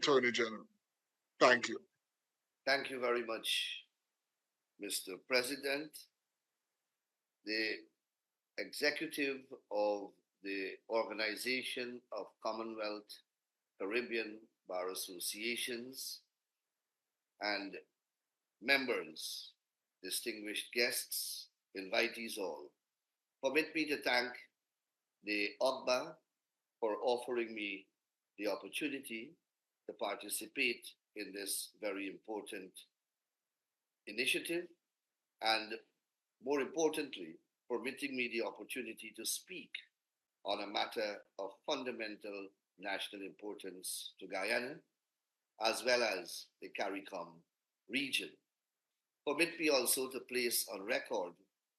Attorney General. Thank you. Thank you very much, Mr. President. The executive of the Organization of Commonwealth Caribbean Bar Associations and members, distinguished guests, invitees all, permit me to thank the 𝘔𝘶 for offering me the opportunity to participate in this very important initiative, and more importantly, permitting me the opportunity to speak on a matter of fundamental national importance to Guyana, as well as the CARICOM region. Permit me also to place on record,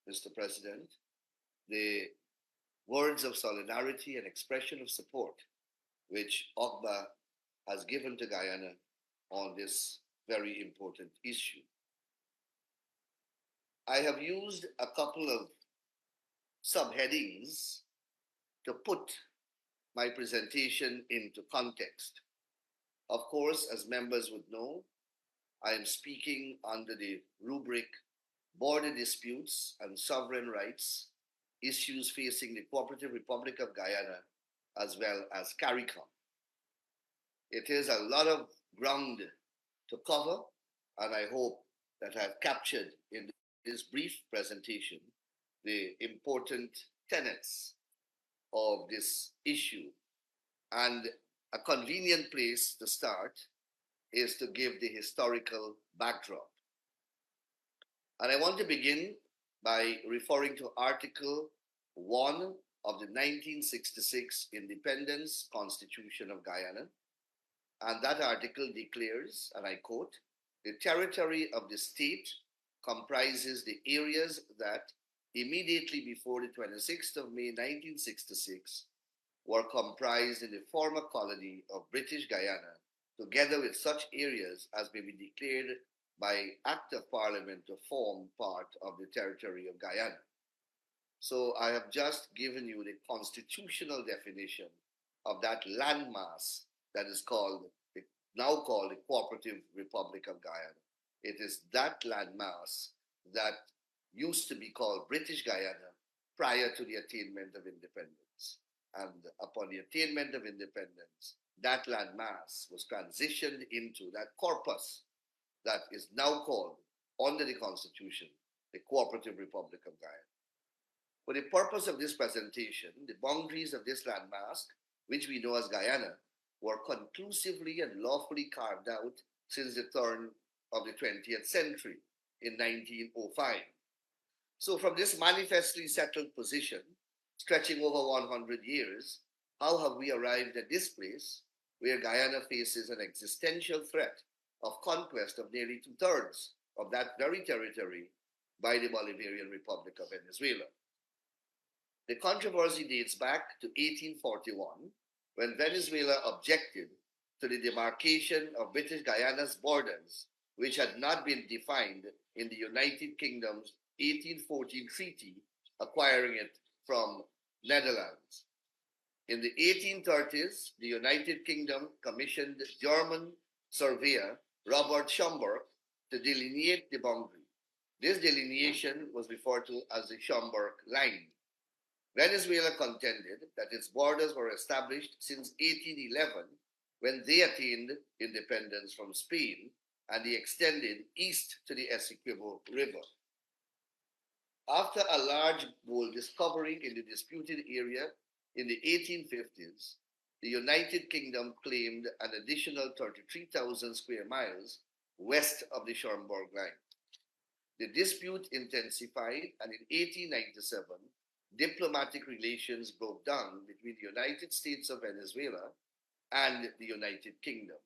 Mr. President, the words of solidarity and expression of support which 𝘔𝘶 has given to Guyana on this very important issue. I have used a couple of subheadings to put my presentation into context. Of course, as members would know, I am speaking under the rubric Border Disputes and Sovereign Rights, Issues Facing the Cooperative Republic of Guyana, as well as CARICOM. It is a lot of ground to cover, and I hope that I've captured in this brief presentation the important tenets of this issue. And a convenient place to start is to give the historical backdrop. And I want to begin by referring to Article 1 of the 1966 Independence Constitution of Guyana. And that article declares, and I quote, "The territory of the state comprises the areas that immediately before the 26th of May 1966 were comprised in the former colony of British Guyana, together with such areas as may be declared by Act of Parliament to form part of the territory of Guyana." So I have just given you the constitutional definition of that landmass that is now called the Cooperative Republic of Guyana. It is that landmass that used to be called British Guyana prior to the attainment of independence. And upon the attainment of independence, that landmass was transitioned into that corpus that is now called, under the Constitution, the Cooperative Republic of Guyana. For the purpose of this presentation, the boundaries of this landmass, which we know as Guyana, were conclusively and lawfully carved out since the turn of the 20th century in 1905. So from this manifestly settled position, stretching over 100 years, how have we arrived at this place where Guyana faces an existential threat of conquest of nearly 2/3 of that very territory by the Bolivarian Republic of Venezuela? The controversy dates back to 1841, when Venezuela objected to the demarcation of British Guyana's borders, which had not been defined in the United Kingdom's 1814 treaty, acquiring it from Netherlands. In the 1830s, the United Kingdom commissioned German surveyor Robert Schomburgk to delineate the boundary. This delineation was referred to as the Schomburgk Line. Venezuela contended that its borders were established since 1811, when they attained independence from Spain, and they extended east to the Essequibo River. After a large gold discovery in the disputed area in the 1850s, the United Kingdom claimed an additional 33,000 square miles west of the Schomburgk Line. The dispute intensified, and in 1897, diplomatic relations broke down between the United States of Venezuela and the United Kingdom.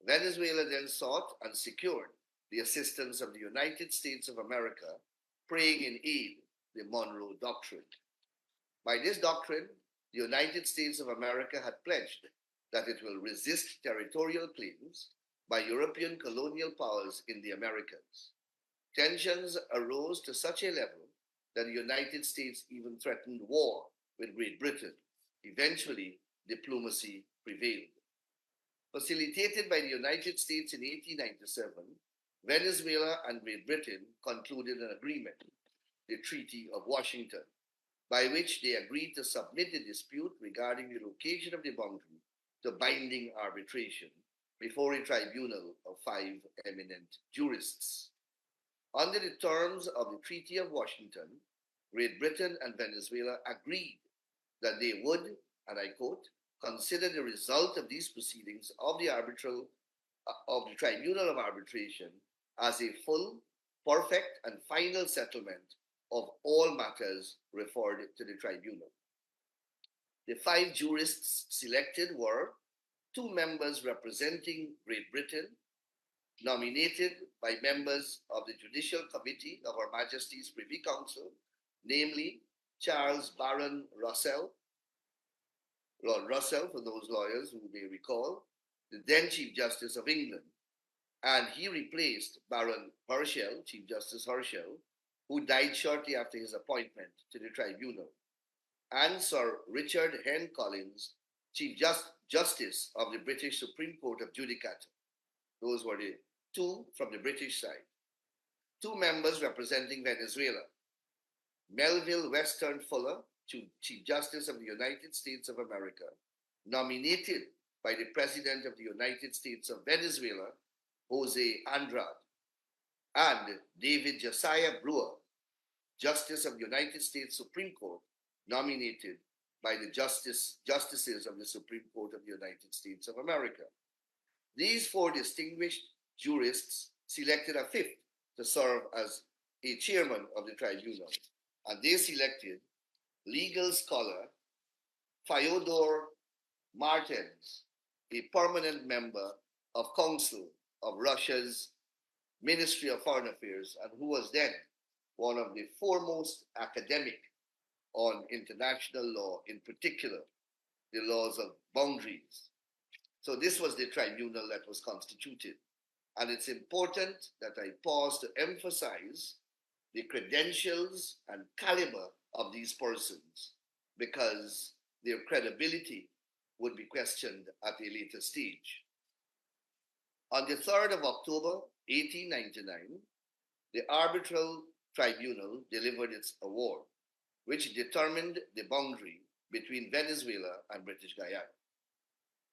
Venezuela then sought and secured the assistance of the United States of America, praying in aid the Monroe Doctrine. By this doctrine, the United States of America had pledged that it will resist territorial claims by European colonial powers in the Americas. Tensions arose to such a level that the United States even threatened war with Great Britain. Eventually, diplomacy prevailed. Facilitated by the United States in 1897, Venezuela and Great Britain concluded an agreement, the Treaty of Washington, by which they agreed to submit the dispute regarding the location of the boundary to binding arbitration before a tribunal of 5 eminent jurists. Under the terms of the Treaty of Washington, Great Britain and Venezuela agreed that they would, and I quote, consider the result of these proceedings of the Tribunal of Arbitration as a full, perfect, and final settlement of all matters referred to the tribunal. The 5 jurists selected were 2 members representing Great Britain, nominated by members of the Judicial Committee of Her Majesty's Privy Council, namely Charles Baron Russell, Lord Russell, for those lawyers who may recall, the then Chief Justice of England, and he replaced Baron Herschel, Chief Justice Herschel, who died shortly after his appointment to the tribunal, and Sir Richard Hen Collins, Chief Justice of the British Supreme Court of Judicature. Those were the 2 from the British side. 2 members representing Venezuela, Melville Western Fuller, Chief Justice of the United States of America, nominated by the President of the United States of Venezuela, Jose Andrade, and David Josiah Brewer, Justice of the United States Supreme Court, nominated by the Justices of the Supreme Court of the United States of America. These 4 distinguished jurists selected a 5th to serve as a chairman of the tribunal, and they selected legal scholar Fyodor Martens, a permanent member of Council of Russia's Ministry of Foreign Affairs, and who was then one of the foremost academic on international law, in particular, the laws of boundaries. So this was the tribunal that was constituted. And it's important that I pause to emphasize the credentials and caliber of these persons, because their credibility would be questioned at a later stage. On the 3rd of October, 1899, the Arbitral Tribunal delivered its award, which determined the boundary between Venezuela and British Guyana.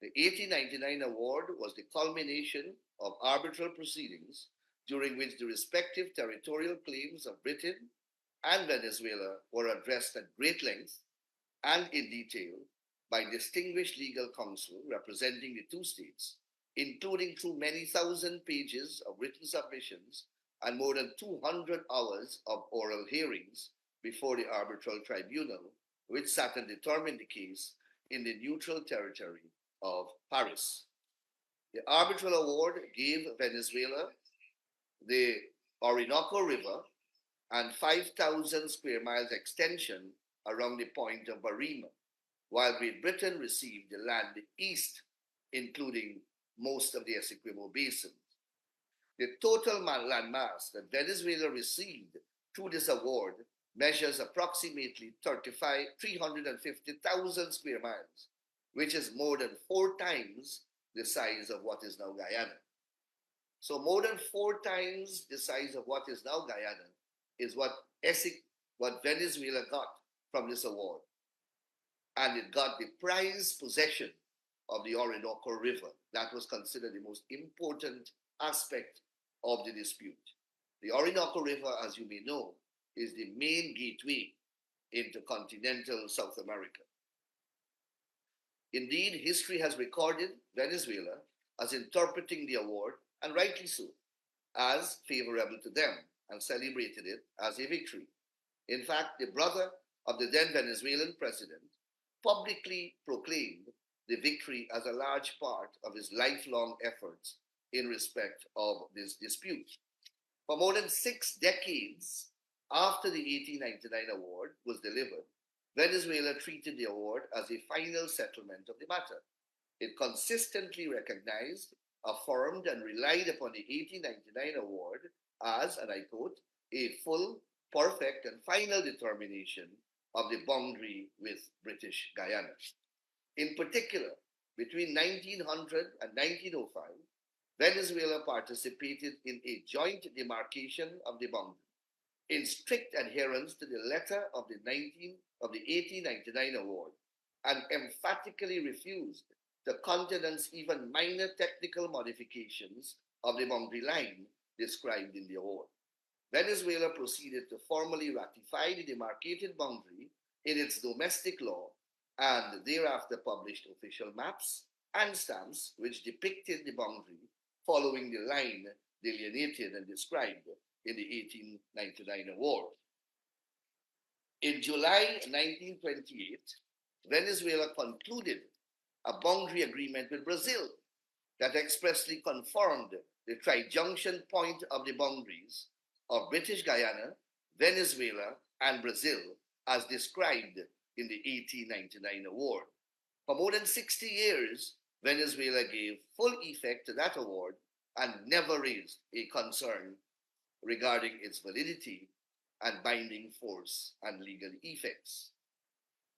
The 1899 award was the culmination of arbitral proceedings during which the respective territorial claims of Britain and Venezuela were addressed at great length and in detail by distinguished legal counsel representing the 2 states, including through many thousand pages of written submissions and more than 200 hours of oral hearings before the Arbitral Tribunal, which sat and determined the case in the neutral territory of Paris. The arbitral award gave Venezuela the Orinoco River and 5,000 square miles extension around the point of Barima, while Great Britain received the land east, including most of the Essequibo Basin. The total land mass that Venezuela received through this award measures approximately 350,000 square miles, which is more than 4 times the size of what is now Guyana. So more than 4 times the size of what is now Guyana is what Venezuela got from this award. And it got the prized possession of the Orinoco River. That was considered the most important aspect of the dispute. The Orinoco River, as you may know, is the main gateway into continental South America. Indeed, history has recorded Venezuela as interpreting the award, and rightly so, as favorable to them, and celebrated it as a victory. In fact, the brother of the then Venezuelan president publicly proclaimed the victory as a large part of his lifelong efforts in respect of this dispute. For more than 6 decades after the 1899 award was delivered, Venezuela treated the award as a final settlement of the matter. It consistently recognized, affirmed, and relied upon the 1899 award as, and I quote, a full, perfect, and final determination of the boundary with British Guyana. In particular, between 1900 and 1905, Venezuela participated in a joint demarcation of the boundary in strict adherence to the letter of the 1899 award, and emphatically refused to countenance even minor technical modifications of the boundary line described in the award. Venezuela proceeded to formally ratify the demarcated boundary in its domestic law and thereafter published official maps and stamps which depicted the boundary following the line delineated and described in the 1899 award. In July 1928, Venezuela concluded a boundary agreement with Brazil that expressly confirmed the trijunction point of the boundaries of British Guyana, Venezuela, and Brazil as described in the 1899 award. For more than 60 years, Venezuela gave full effect to that award and never raised a concern regarding its validity and binding force and legal effects.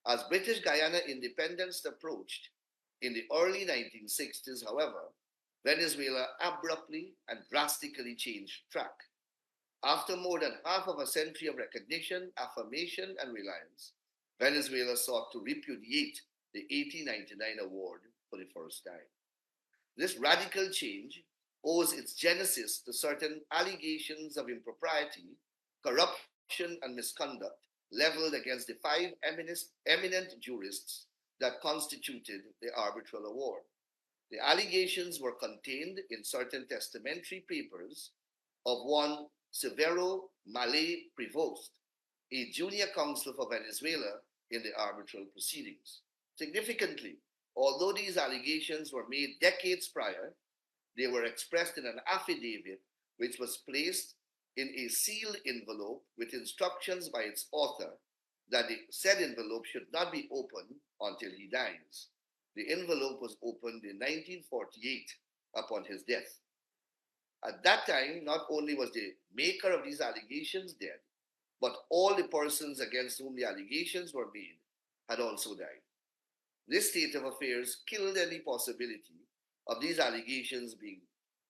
As British Guyana independence approached in the early 1960s, however, Venezuela abruptly and drastically changed track. After more than half of a century of recognition, affirmation, and reliance, Venezuela sought to repudiate the 1899 award for the first time. This radical change owes its genesis to certain allegations of impropriety, corruption, and misconduct leveled against the five eminent jurists that constituted the arbitral award. The allegations were contained in certain testamentary papers of one 𝘱𝘯𝘕𝘯𝘵 Prevost, a junior counsel for Venezuela in the arbitral proceedings. Significantly, although these allegations were made decades prior, they were expressed in an affidavit which was placed in a sealed envelope with instructions by its author that the said envelope should not be opened until he dies. The envelope was opened in 1948 upon his death. At that time, not only was the maker of these allegations dead, but all the persons against whom the allegations were made had also died. This state of affairs killed any possibility of these allegations being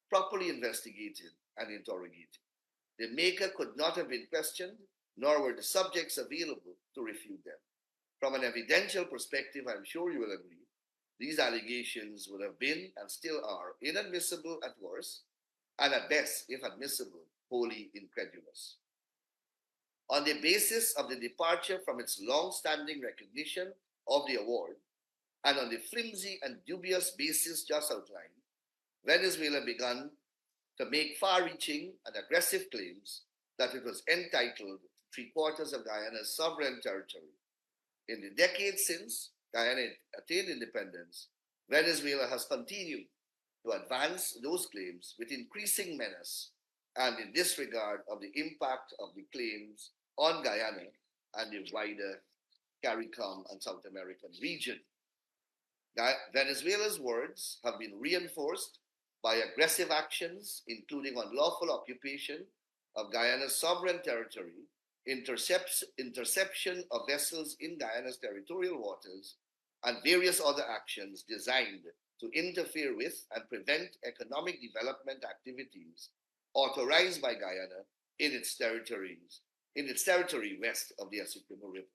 properly investigated and interrogated. The maker could not have been questioned, nor were the subjects available to refute them. From an evidential perspective, I'm sure you will agree, these allegations would have been and still are inadmissible at worst, and at best, if admissible, wholly incredulous. On the basis of the departure from its long-standing recognition of the award, and on the flimsy and dubious basis just outlined, Venezuela began to make far-reaching and aggressive claims that it was entitled to three-quarters of Guyana's sovereign territory. In the decades since Guyana attained independence, Venezuela has continued to advance those claims with increasing menace and in disregard of the impact of the claims on Guyana and the wider CARICOM and South American region. Venezuela's words have been reinforced by aggressive actions, including unlawful occupation of Guyana's sovereign territory, interception of vessels in Guyana's territorial waters, and various other actions designed to interfere with and prevent economic development activities authorized by Guyana in its territory west of the Essequibo River.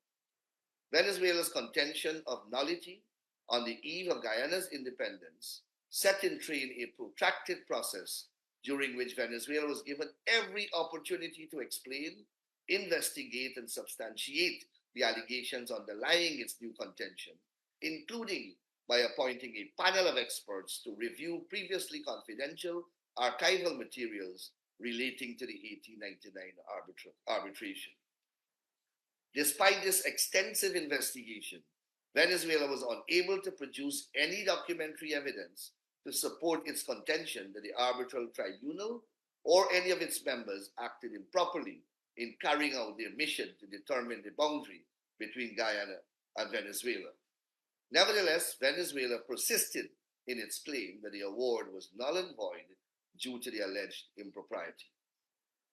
Venezuela's contention of nullity on the eve of Guyana's independence set in train a protracted process during which Venezuela was given every opportunity to explain, investigate, and substantiate the allegations underlying its new contention, including by appointing a panel of experts to review previously confidential archival materials relating to the 1899 arbitration. Despite this extensive investigation, Venezuela was unable to produce any documentary evidence to support its contention that the arbitral tribunal or any of its members acted improperly in carrying out their mission to determine the boundary between Guyana and Venezuela. Nevertheless, Venezuela persisted in its claim that the award was null and void due to the alleged impropriety.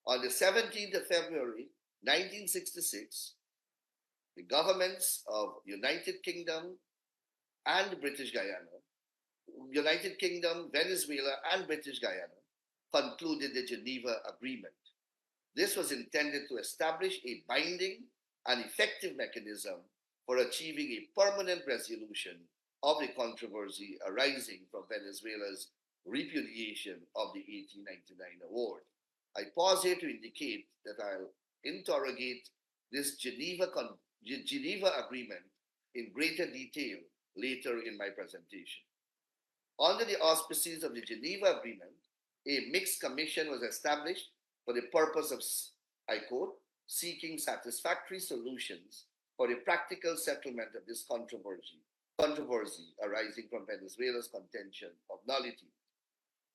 On the 17th of February, 1966, the governments of United Kingdom and British Guyana United Kingdom, Venezuela, and British Guyana concluded the Geneva Agreement. This was intended to establish a binding and effective mechanism for achieving a permanent resolution of the controversy arising from Venezuela's repudiation of the 1899 award. I pause here to indicate that I'll interrogate this Geneva Agreement in greater detail later in my presentation. Under the auspices of the Geneva Agreement, a mixed commission was established for the purpose of, I quote, seeking satisfactory solutions for the practical settlement of this controversy arising from Venezuela's contention of nullity.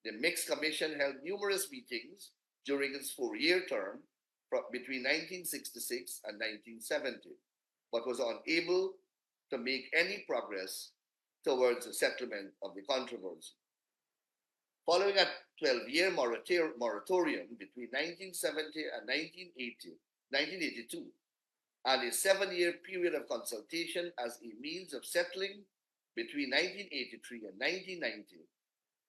The mixed commission held numerous meetings during its 4-year term between 1966 and 1970, but was unable to make any progress towards the settlement of the controversy. Following a 12-year moratorium between 1970 and 1982, and a 7-year period of consultation as a means of settling between 1983 and 1990,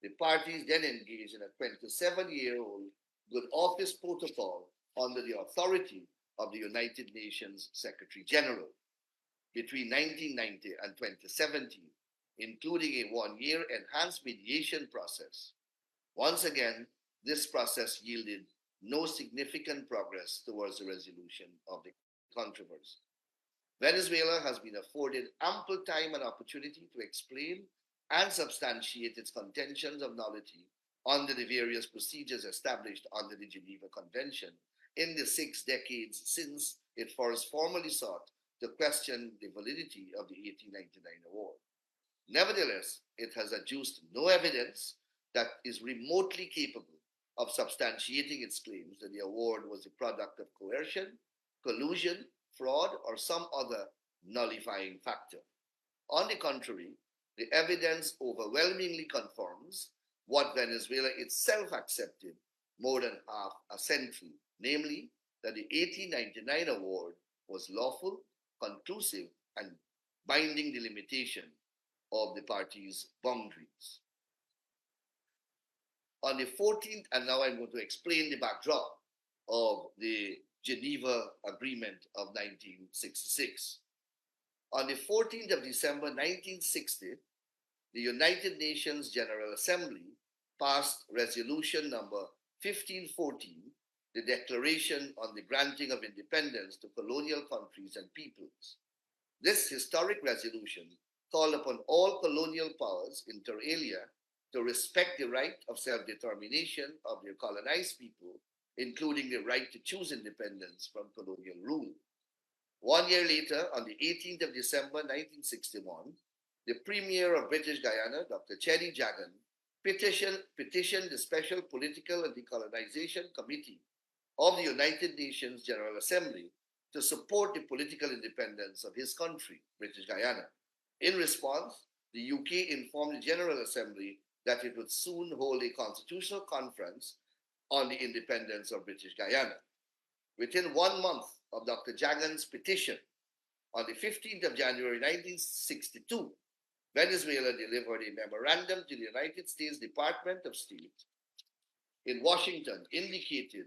the parties then engaged in a 27-year-old good office protocol under the authority of the United Nations Secretary General between 1990 and 2017, including a 1-year enhanced mediation process. Once again, this process yielded no significant progress towards the resolution of the controversy. Venezuela has been afforded ample time and opportunity to explain and substantiate its contentions of nullity under the various procedures established under the Geneva Convention in the 6 decades since it first formally sought to question the validity of the 1899 award. Nevertheless, it has adduced no evidence that is remotely capable of substantiating its claims that the award was the product of coercion, collusion, fraud, or some other nullifying factor. On the contrary, the evidence overwhelmingly confirms what Venezuela itself accepted more than half a century, namely that the 1899 award was lawful, conclusive, and binding delimitation of the parties' boundaries. On the 14th, and now I'm going to explain the backdrop of the Geneva Agreement of 1966. On the 14th of December 1960, the United Nations General Assembly passed Resolution number 1514, the Declaration on the Granting of Independence to Colonial Countries and Peoples. This historic resolution called upon all colonial powers, inter alia, to respect the right of self-determination of their colonized people, including the right to choose independence from colonial rule. 1 year later, on the 18th of December 1961, the Premier of British Guyana, Dr. Chery Jagan, petitioned the Special Political and Decolonization Committee of the United Nations General Assembly to support the political independence of his country, British Guyana. In response, the UK informed the General Assembly that it would soon hold a constitutional conference on the independence of British Guyana. Within 1 month of Dr. Jagan's petition, on the 15th of January 1962, Venezuela delivered a memorandum to the United States Department of State in Washington, indicated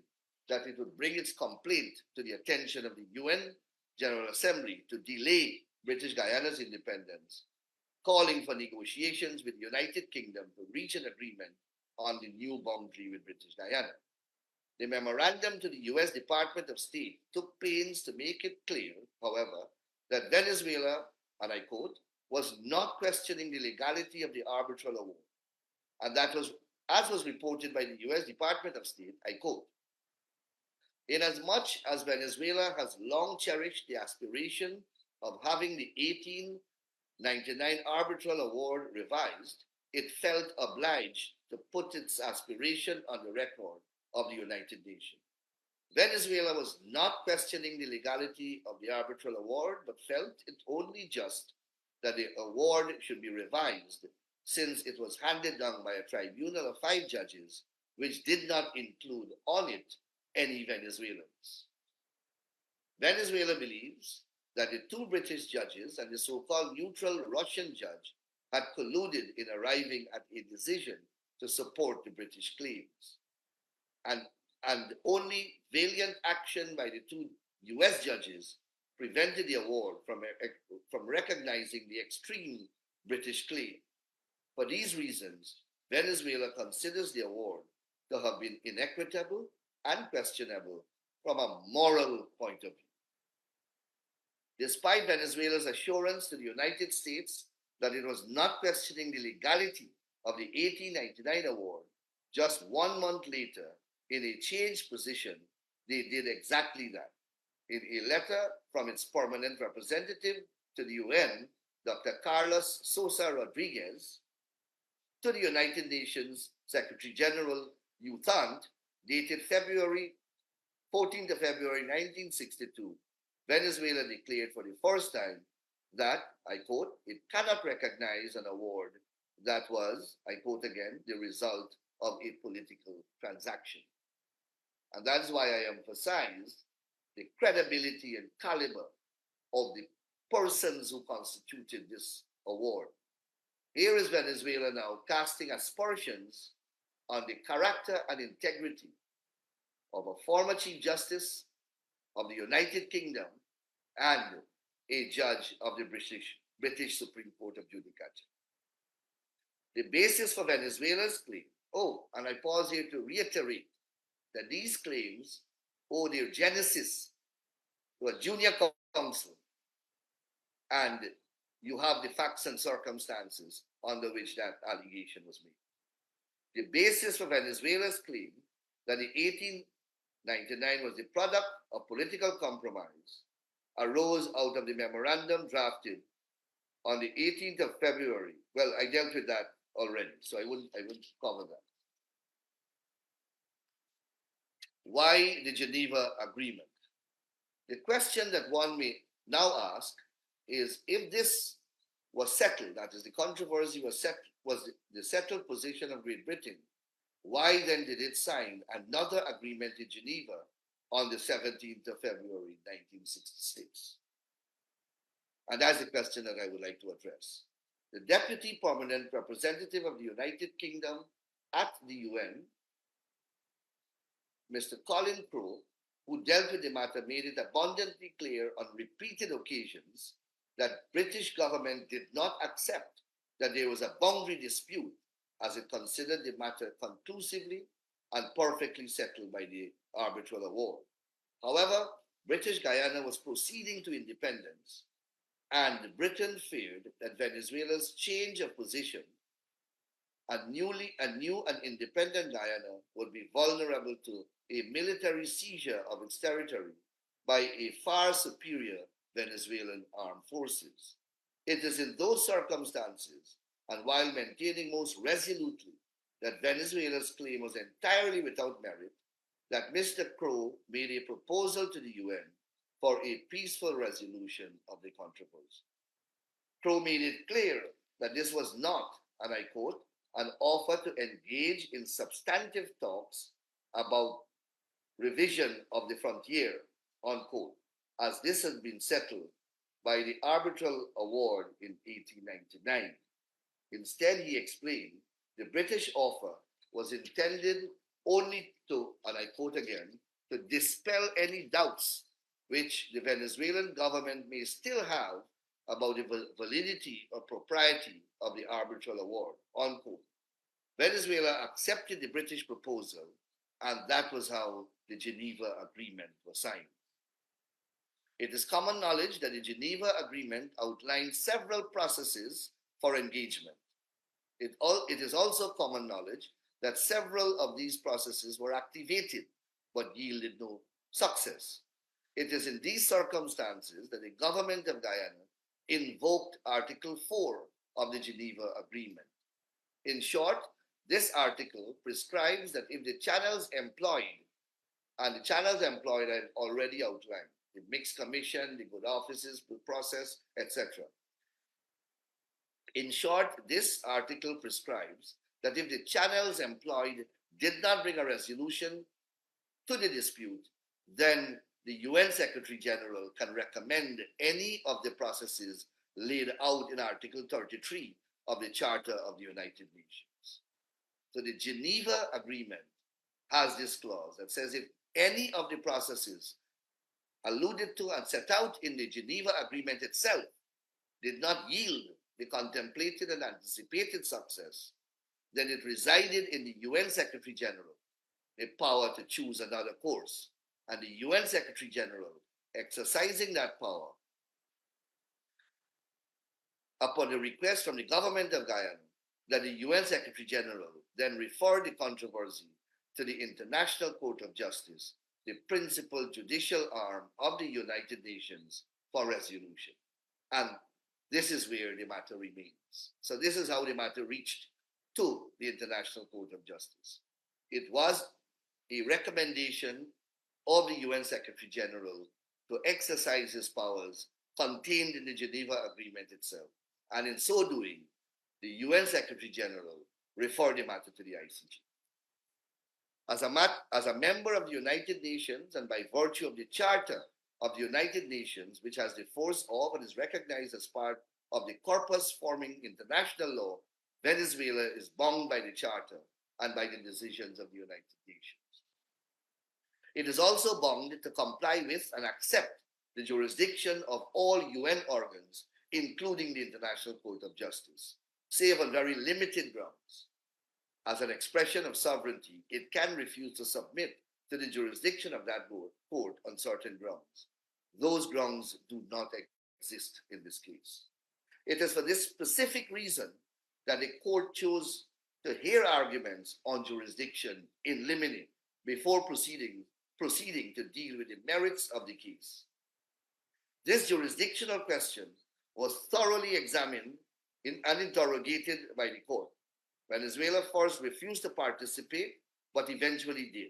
that it would bring its complaint to the attention of the UN General Assembly to delay British Guyana's independence, calling for negotiations with the United Kingdom to reach an agreement on the new boundary with British Guyana. The memorandum to the US Department of State took pains to make it clear, however, that Venezuela, and I quote, was not questioning the legality of the arbitral award. And that was, as was reported by the US Department of State, I quote, inasmuch as Venezuela has long cherished the aspiration of having the 1899 arbitral award revised, it felt obliged to put its aspiration on the record of the United Nations. Venezuela was not questioning the legality of the arbitral award, but felt it only just that the award should be revised, since it was handed down by a tribunal of 5 judges, which did not include on it any Venezuelans. Venezuela believes that the 2 British judges and the so-called neutral Russian judge had colluded in arriving at a decision to support the British claims. And only valiant action by the two US judges prevented the award from recognizing the extreme British claim. For these reasons, Venezuela considers the award to have been inequitable and questionable from a moral point of view. Despite Venezuela's assurance to the United States that it was not questioning the legality of the 1899 award, just 1 month later, in a changed position, they did exactly that. In a letter from its permanent representative to the UN, Dr. Carlos Sosa Rodriguez, to the United Nations Secretary General U Thant, dated 14th of February 1962, Venezuela declared for the first time that, I quote, it cannot recognize an award that was, I quote again, the result of a political transaction. And that's why I emphasized the credibility and caliber of the persons who constituted this award. Here is Venezuela now casting aspersions on the character and integrity of a former Chief Justice of the United Kingdom and a judge of the British Supreme Court of Judicature. The basis for Venezuela's claim, and I pause here to reiterate that these claims owe their genesis to a junior counsel, and you have the facts and circumstances under which that allegation was made. The basis for Venezuela's claim that the 1899 was the product of political compromise arose out of the memorandum drafted on the 18th of February. Well, I dealt with that already, so I wouldn't cover that. Why the Geneva Agreement? The question that one may now ask is, if this was settled, that is, the controversy was the settled position of Great Britain, why then did it sign another agreement in Geneva on the 17th of February 1966? And that's the question that I would like to address. The Deputy Permanent Representative of the United Kingdom at the UN, Mr. Colin Crowe, who dealt with the matter, made it abundantly clear on repeated occasions that British government did not accept that there was a boundary dispute, as it considered the matter conclusively and perfectly settled by the arbitral award. However, British Guyana was proceeding to independence, and Britain feared that Venezuela's change of position, a new and independent Guyana, would be vulnerable to a military seizure of its territory by a far superior Venezuelan armed forces. It is in those circumstances, and while maintaining most resolutely that Venezuela's claim was entirely without merit, that Mr. Crowe made a proposal to the UN for a peaceful resolution of the controversy. Crowe made it clear that this was not, and I quote, an offer to engage in substantive talks about revision of the frontier, unquote, as this had been settled by the arbitral award in 1899. Instead, he explained, the British offer was intended only to, and I quote again, to dispel any doubts which the Venezuelan government may still have about the validity or propriety of the arbitral award, unquote. Venezuela accepted the British proposal, and that was how the Geneva Agreement was signed. It is common knowledge that the Geneva Agreement outlined several processes for engagement. It is also common knowledge that several of these processes were activated but yielded no success. It is in these circumstances that the government of Guyana invoked Article 4 of the Geneva Agreement. In short, this article prescribes that if the channels employed, and the channels employed I've already outlined, the mixed commission, the good offices, the process, etc. In short, this article prescribes that if the channels employed did not bring a resolution to the dispute, then the UN Secretary General can recommend any of the processes laid out in Article 33 of the Charter of the United Nations. So the Geneva Agreement has this clause that says if any of the processes alluded to and set out in the Geneva Agreement itself did not yield the contemplated and anticipated success, then it resided in the UN Secretary General the power to choose another course. And the UN Secretary General, exercising that power, upon the request from the government of Guyana, that the UN Secretary General then refer the controversy to the International Court of Justice, the principal judicial arm of the United Nations, for resolution. And this is where the matter remains. So this is how the matter reached to the International Court of Justice. It was a recommendation of the UN Secretary General to exercise his powers contained in the Geneva Agreement itself. And in so doing, the UN Secretary General referred the matter to the ICJ. As a member of the United Nations and by virtue of the Charter of the United Nations, which has the force of and is recognized as part of the corpus forming international law, Venezuela is bound by the Charter and by the decisions of the United Nations. It is also bound to comply with and accept the jurisdiction of all UN organs, including the International Court of Justice, save on very limited grounds. As an expression of sovereignty, it can refuse to submit to the jurisdiction of that court on certain grounds. Those grounds do not exist in this case. It is for this specific reason that the court chose to hear arguments on jurisdiction in limine before proceeding to deal with the merits of the case. This jurisdictional question was thoroughly examined and interrogated by the court. Venezuela first refused to participate, but eventually did.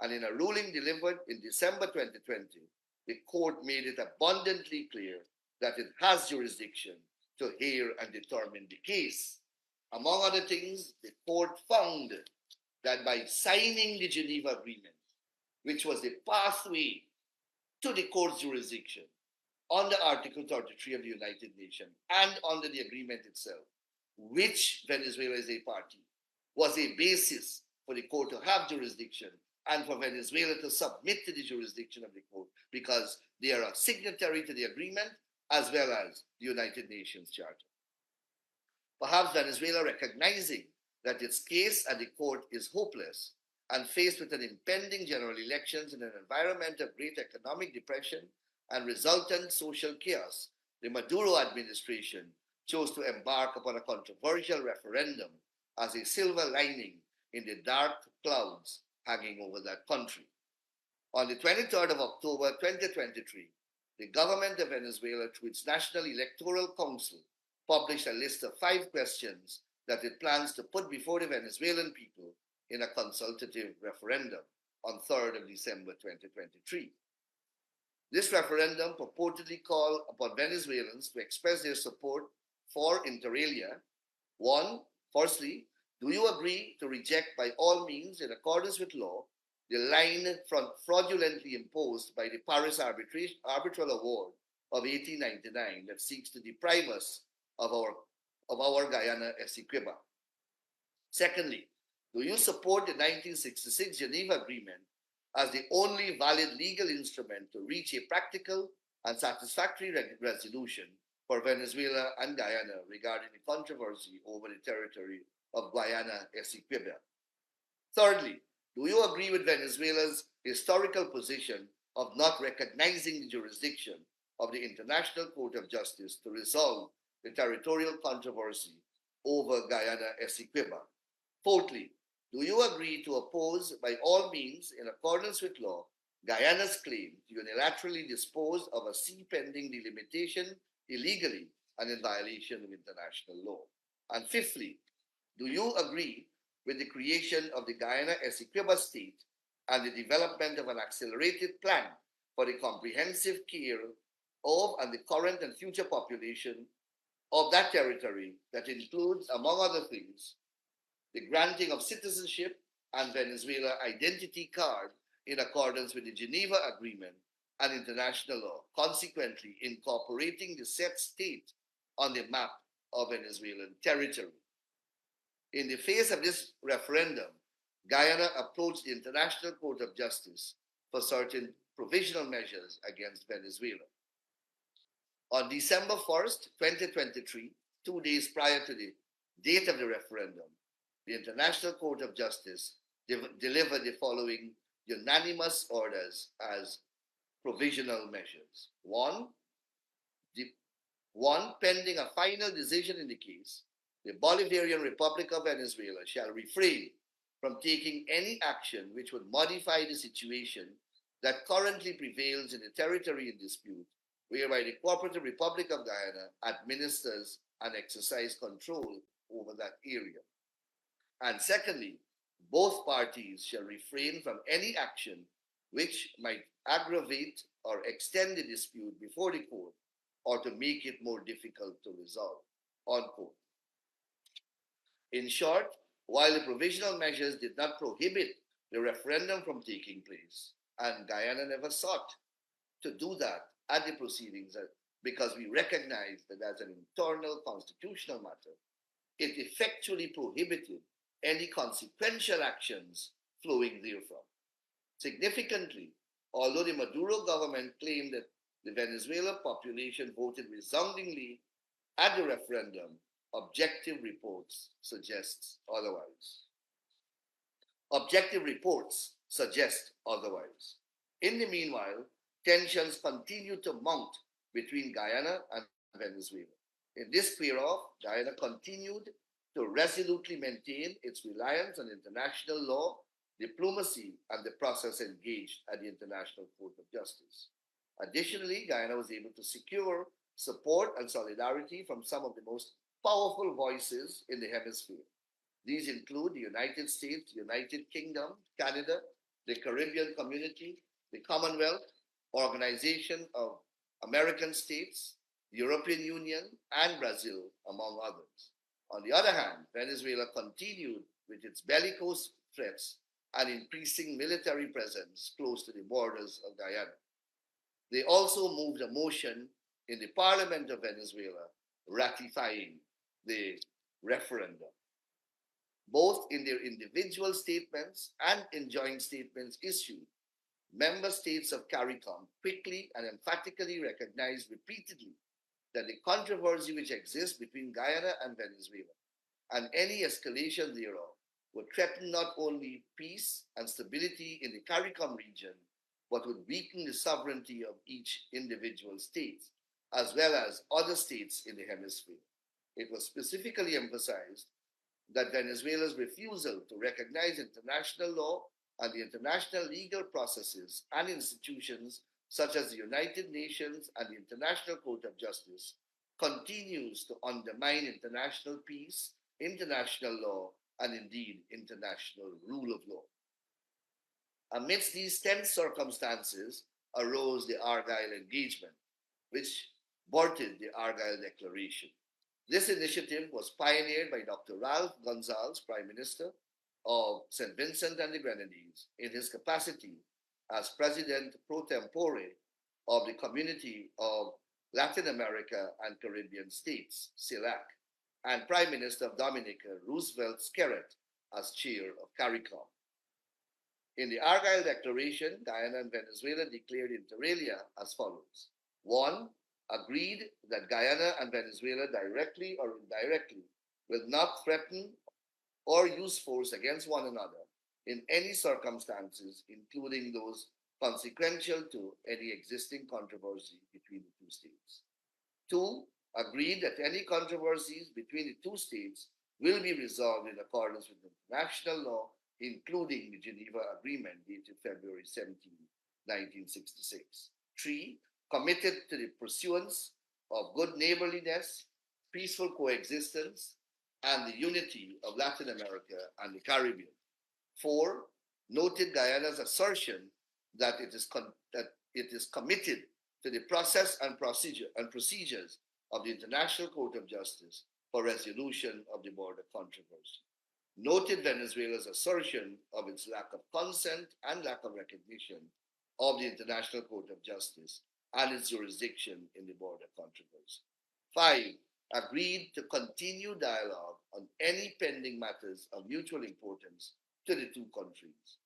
And in a ruling delivered in December 2020, the court made it abundantly clear that it has jurisdiction to hear and determine the case. Among other things, the court found that by signing the Geneva Agreement, which was the pathway to the court's jurisdiction under Article 33 of the United Nations and under the agreement itself, which Venezuela is a party, was a basis for the court to have jurisdiction and for Venezuela to submit to the jurisdiction of the court because they are a signatory to the agreement as well as the United Nations Charter. Perhaps Venezuela, recognizing that its case at the court is hopeless and faced with an impending general elections in an environment of great economic depression and resultant social chaos, the Maduro administration chose to embark upon a controversial referendum as a silver lining in the dark clouds hanging over that country. On the 23rd of October 2023, the government of Venezuela, through its National Electoral Council, published a list of 5 questions that it plans to put before the Venezuelan people in a consultative referendum on 3rd of December 2023. This referendum purportedly called upon Venezuelans to express their support for inter alia. 1. Firstly, do you agree to reject by all means, in accordance with law, the line fraudulently imposed by the Paris Arbitral Award of 1899 that seeks to deprive us of our Guyana 𝘴𝑠𝑒𝑞𝑖𝑏A? Secondly, do you support the 1966 Geneva Agreement as the only valid legal instrument to reach a practical and satisfactory resolution for Venezuela and Guyana regarding the controversy over the territory of Guyana 𝘴𝑠𝑒𝑞𝑖𝑏A? Thirdly, do you agree with Venezuela's historical position of not recognizing the jurisdiction of the International Court of Justice to resolve the territorial controversy over Guyana 𝘴𝑠𝑒𝑞𝑖𝑏A? Fourthly, do you agree to oppose by all means, in accordance with law, Guyana's claim to unilaterally dispose of a sea pending delimitation illegally and in violation of international law? And fifthly, do you agree with the creation of the Guyana 𝘴𝑠𝑒𝑞𝑖𝑏A state and the development of an accelerated plan for the comprehensive care of and the current and future population of that territory that includes, among other things, the granting of citizenship and Venezuela identity card in accordance with the Geneva Agreement and international law, consequently incorporating the said state on the map of Venezuelan territory. In the face of this referendum, Guyana approached the International Court of Justice for certain provisional measures against Venezuela. On December 1st, 2023, 2 days prior to the date of the referendum, the International Court of Justice delivered the following unanimous orders as provisional measures. One, pending a final decision in the case, the Bolivarian Republic of Venezuela shall refrain from taking any action which would modify the situation that currently prevails in the territory in dispute, whereby the Cooperative Republic of Guyana administers and exercises control over that area. And secondly, both parties shall refrain from any action which might aggravate or extend the dispute before the court or to make it more difficult to resolve, unquote. In short, while the provisional measures did not prohibit the referendum from taking place, and Guyana never sought to do that at the proceedings because we recognize that as an internal constitutional matter, it effectually prohibited any consequential actions flowing therefrom. Significantly, although the Maduro government claimed that the Venezuelan population voted resoundingly at the referendum, objective reports suggest otherwise. Objective reports suggest otherwise. In the meanwhile, tensions continue to mount between Guyana and Venezuela. In this square-off, Guyana continued to resolutely maintain its reliance on international law, diplomacy, and the process engaged at the International Court of Justice. Additionally, Guyana was able to secure support and solidarity from some of the most powerful voices in the hemisphere. These include the United States, the United Kingdom, Canada, the Caribbean Community, the Commonwealth, Organization of American States, the European Union, and Brazil, among others. On the other hand, Venezuela continued with its bellicose threats and increasing military presence close to the borders of Guyana. They also moved a motion in the Parliament of Venezuela ratifying the referendum. Both in their individual statements and in joint statements issued, member states of CARICOM quickly and emphatically recognized repeatedly that the controversy which exists between Guyana and Venezuela and any escalation thereof would threaten not only peace and stability in the CARICOM region, but would weaken the sovereignty of each individual state, as well as other states in the hemisphere. It was specifically emphasized that Venezuela's refusal to recognize international law and the international legal processes and institutions such as the United Nations and the International Court of Justice continues to undermine international peace, international law, and indeed international rule of law. Amidst these tense circumstances arose the Argyle Engagement, which birthed the Argyle Declaration. This initiative was pioneered by Dr. Ralph Gonsalves, Prime Minister of St. Vincent and the Grenadines, in his capacity as President pro tempore of the Community of Latin America and Caribbean States, CELAC, and Prime Minister of Dominica, Roosevelt Skerrit, as Chair of CARICOM. In the Argyle Declaration, Guyana and Venezuela declared inter alia as follows. 1. Agreed that Guyana and Venezuela directly or indirectly will not threaten or use force against one another in any circumstances, including those consequential to any existing controversy between the two states. 2. Agreed that any controversies between the two states will be resolved in accordance with international law, including the Geneva Agreement dated February 17, 1966. 3. Committed to the pursuance of good neighborliness, peaceful coexistence, and the unity of Latin America and the Caribbean. 4. Noted Guyana's assertion that it is committed to the process and procedures of the International Court of Justice for resolution of the border controversy. Noted Venezuela's assertion of its lack of consent and lack of recognition of the International Court of Justice and its jurisdiction in the border controversy. 5. agreed to continue dialogue on any pending matters of mutual importance to the two countries.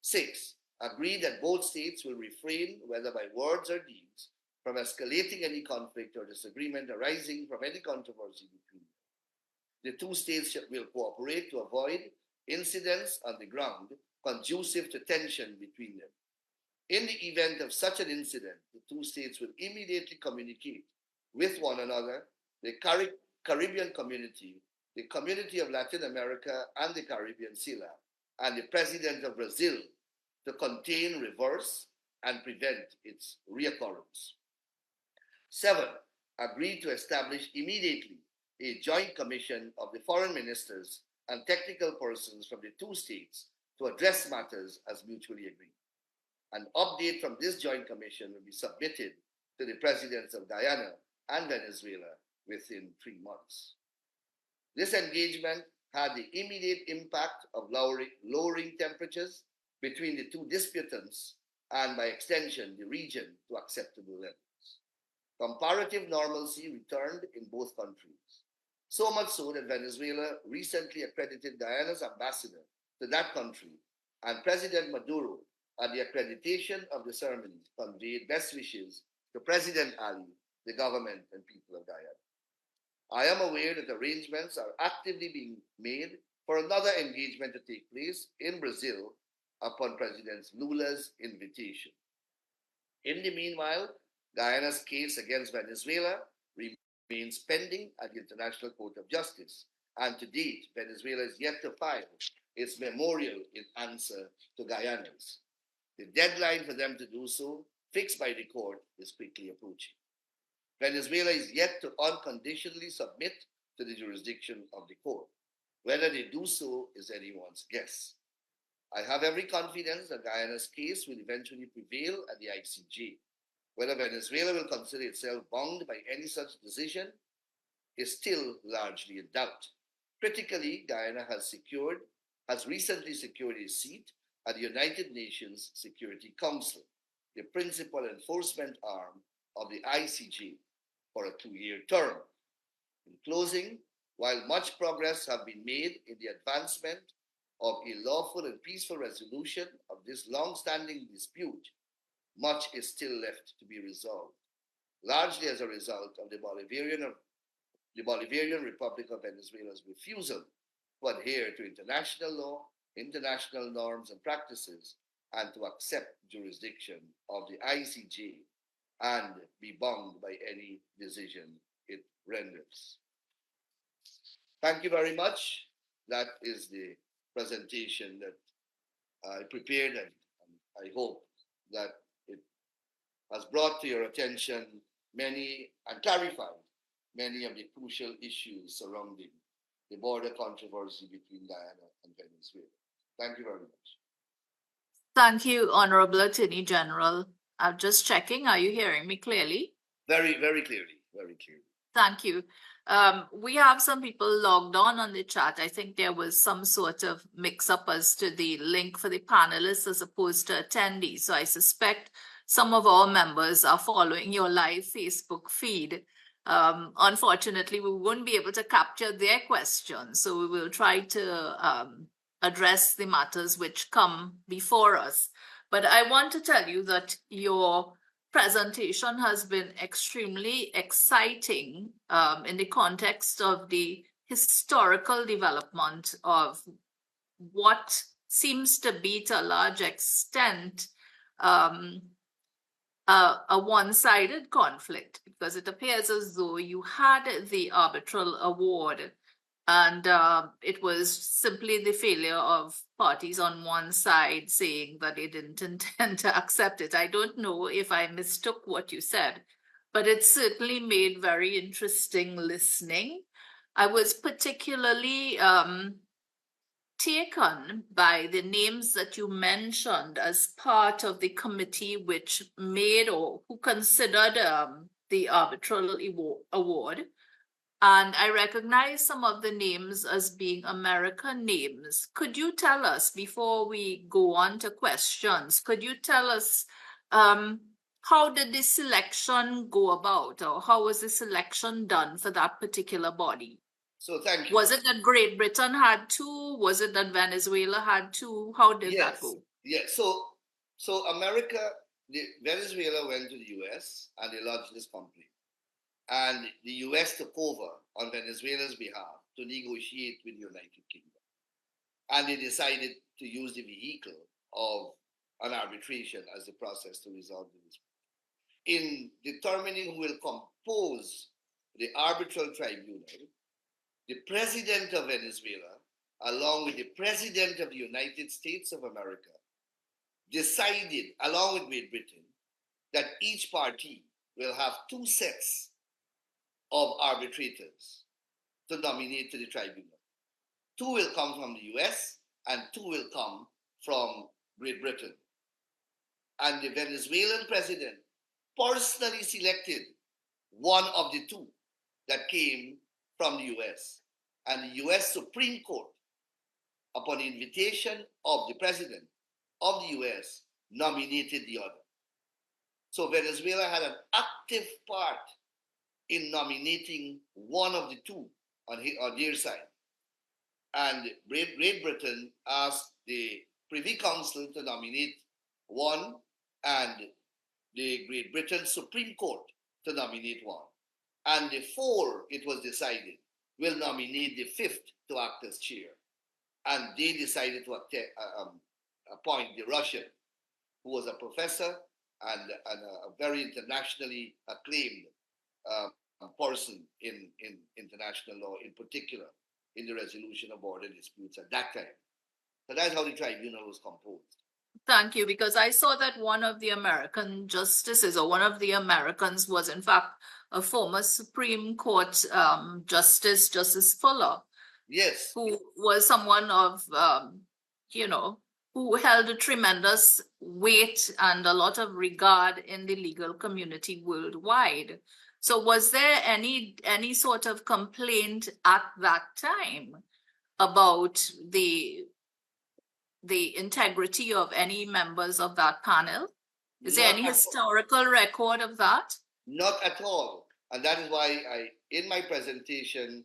6, agreed that both states will refrain, whether by words or deeds, from escalating any conflict or disagreement arising from any controversy between them. The two states will cooperate to avoid incidents on the ground conducive to tension between them. In the event of such an incident, the two states will immediately communicate with one another, the Caribbean community, the Community of Latin America and the Caribbean CELAC, and the President of Brazil to contain, reverse, and prevent its reoccurrence. 7, agreed to establish immediately a joint commission of the foreign ministers and technical persons from the two states to address matters as mutually agreed. An update from this joint commission will be submitted to the presidents of Guyana and Venezuela within 3 months. This engagement had the immediate impact of lowering temperatures between the two disputants and, by extension, the region to acceptable levels. Comparative normalcy returned in both countries, so much so that Venezuela recently accredited Guyana's ambassador to that country, and President Maduro, at the accreditation of the ceremony, conveyed best wishes to President Ali, the government and people of Guyana. I am aware that arrangements are actively being made for another engagement to take place in Brazil upon President Lula's invitation. In the meanwhile, Guyana's case against Venezuela remains pending at the International Court of Justice, and to date, Venezuela is yet to file its memorial in answer to Guyana's. The deadline for them to do so, fixed by the court, is quickly approaching. Venezuela is yet to unconditionally submit to the jurisdiction of the court. Whether they do so is anyone's guess. I have every confidence that Guyana's case will eventually prevail at the ICJ. Whether Venezuela will consider itself bound by any such decision is still largely in doubt. Critically, Guyana has recently secured a seat at the United Nations Security Council, the principal enforcement arm of the ICJ, for a 2-year term. In closing, while much progress has been made in the advancement of a lawful and peaceful resolution of this long-standing dispute, much is still left to be resolved, largely as a result of the Bolivarian Republic of Venezuela's refusal to adhere to international law, international norms and practices, and to accept jurisdiction of the ICJ and be bound by any decision it renders. Thank you very much. That is the presentation that I prepared, and I hope that it has brought to your attention many and clarified many of the crucial issues surrounding the border controversy between Guyana and Venezuela. Thank you very much. Thank you, Honorable Attorney General. I'm just checking. Are you hearing me clearly? Very, very clearly. Very clearly. Thank you. We have some people logged on the chat. I think there was some sort of mix-up as to the link for the panelists as opposed to attendees. So I suspect some of our members are following your live Facebook feed. Unfortunately, we won't be able to capture their questions. So we will try to address the matters which come before us. But I want to tell you that your presentation has been extremely exciting in the context of the historical development of what seems to be, to a large extent, a one-sided conflict, because it appears as though you had the arbitral award and it was simply the failure of parties on one side saying that they didn't intend to accept it. I don't know if I mistook what you said, but it certainly made very interesting listening. I was particularly taken by the names that you mentioned as part of the committee which made or who considered the arbitral award. And I recognize some of the names as being American names. Could you tell us, before we go on to questions, could you tell us how did the selection go about, or how was the selection done for that particular body? So thank you. Was it that Great Britain had two? Was it that Venezuela had two? How did that go? Yes. So Venezuela went to the US and they lodged this complaint. And the US took over on Venezuela's behalf to negotiate with the United Kingdom. And they decided to use the vehicle of an arbitration as the process to resolve the dispute. In determining who will compose the arbitral tribunal, the President of Venezuela, along with the President of the United States of America, decided, along with Great Britain, that each party will have two sets of arbitrators to nominate to the tribunal. Two will come from the US and two will come from Great Britain. And the Venezuelan president personally selected one of the two that came from the US. And the US Supreme Court, upon the invitation of the president of the US, nominated the other. So Venezuela had an active part in nominating one of the two on their side. And Great Britain asked the Privy Council to nominate one, and the Great Britain Supreme Court to nominate one. And the four, it was decided, will nominate the fifth to act as chair. And they decided to appoint the Russian, who was a professor and a very internationally acclaimed person in international law, in particular in the resolution of border disputes at that time. So that's how the tribunal was composed. Thank you, because I saw that one of the American justices, or one of the Americans, was in fact a former Supreme Court Justice Fuller. Yes. Who was someone of, who held a tremendous weight and a lot of regard in the legal community worldwide. So was there any sort of complaint at that time about the integrity of any members of that panel? Is there any historical record of that? Not at all. And that is why in my presentation,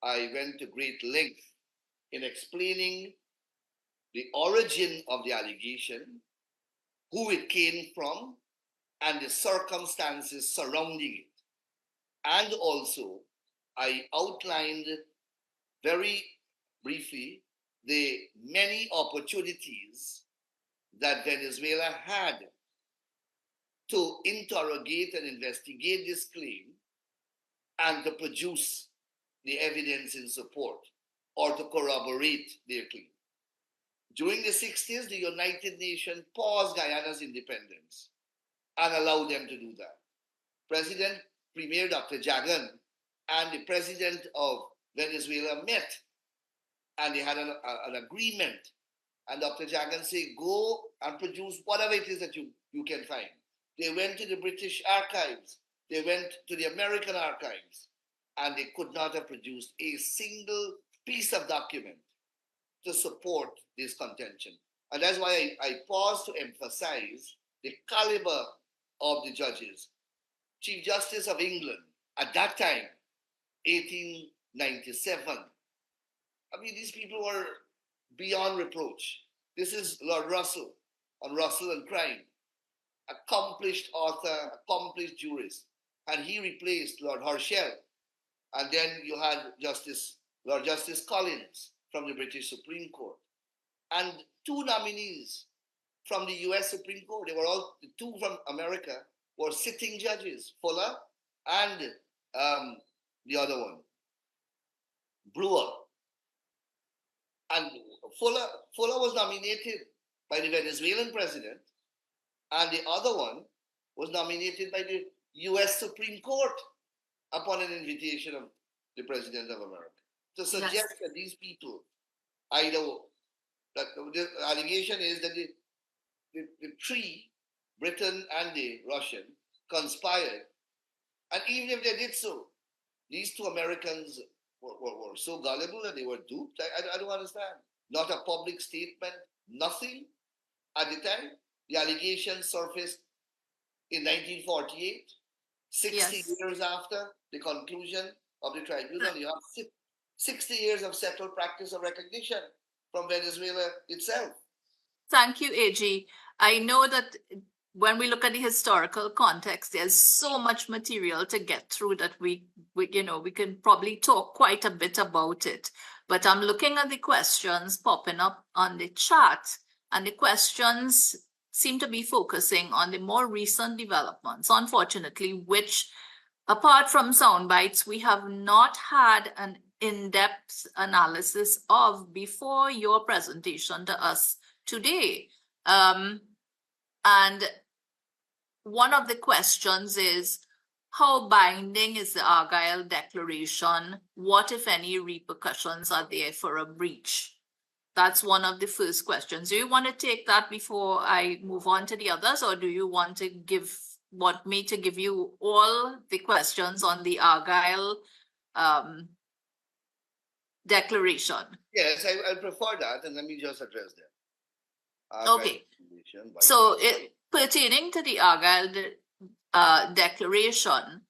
I went to great length in explaining the origin of the allegation, who it came from, and the circumstances surrounding it. And also, I outlined very briefly the many opportunities that Venezuela had to interrogate and investigate this claim and to produce the evidence in support or to corroborate their claim. During the 60s, the United Nations paused Guyana's independence and allowed them to do that. Premier Dr. Jagan and the president of Venezuela met, and they had an agreement. And Dr. Jagan said, go and produce whatever it is that you can find. They went to the British archives. They went to the American archives. And they could not have produced a single piece of document to support this contention. And that's why I pause to emphasize the caliber of the judges. Chief Justice of England, at that time, 1897. I mean, these people were beyond reproach. This is Lord Russell on Russell and Crime, accomplished author, accomplished jurist. And he replaced Lord Herschel. And then you had Lord Justice Collins from the British Supreme Court. And two nominees from the US Supreme Court. They were all, the two from America were sitting judges, Fuller and the other one, Brewer. And Fuller was nominated by the Venezuelan president, and the other one was nominated by the US Supreme Court upon an invitation of the President of America. To suggest that these people, that the allegation is that the three, Britain and the Russian, conspired. And even if they did so, these two Americans were so gullible that they were duped. I don't understand. Not a public statement, nothing. At the time, the allegation surfaced in 1948, 60 Yes. years after the conclusion of the tribunal, you have 60 years of settled practice of recognition from Venezuela itself. Thank you, AG. I know that when we look at the historical context, there's so much material to get through that we can probably talk quite a bit about it. But I'm looking at the questions popping up on the chat, and the questions seem to be focusing on the more recent developments, unfortunately, which, apart from sound bites, we have not had an in-depth analysis of before your presentation to us today. And one of the questions is, how binding is the Argyle Declaration? What, if any, repercussions are there for a breach? That's one of the first questions. Do you want to take that before I move on to the others, or do you want me to give you all the questions on the Argyle Declaration? Yes, I prefer that, and let me just address them. Okay. So, pertaining to the Argyle Declaration,